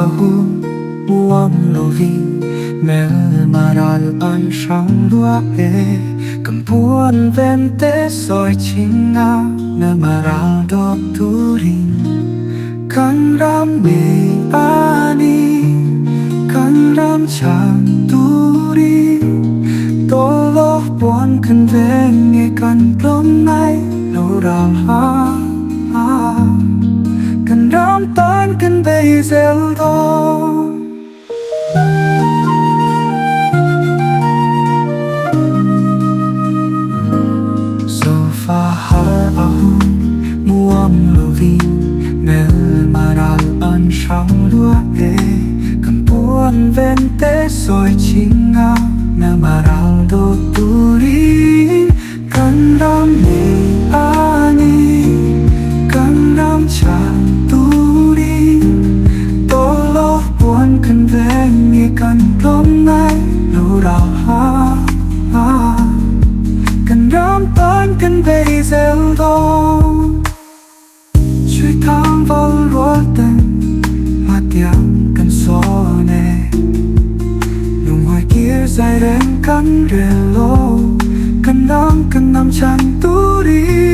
ahum muam lovi mel maral an sang lua e kampuan vente soi chinga na maral dok turing kan ram me ani kan ram chang turi tolo buon kan venge kan plom nai lo ram ha kan ram tan kan bezel do har ahum muam lovi mel maral an sang lua e kampuan vente soi chinga na maral do turi kan ram me ani kan ram chang turi tolo buon kan vengi kan plom nai lo ra ha kan ram tan kan bezel do chui thang vào rùa tên mà tiếng kan so nè nung ngoài kia dài đến kan relo kan nam chan tu đi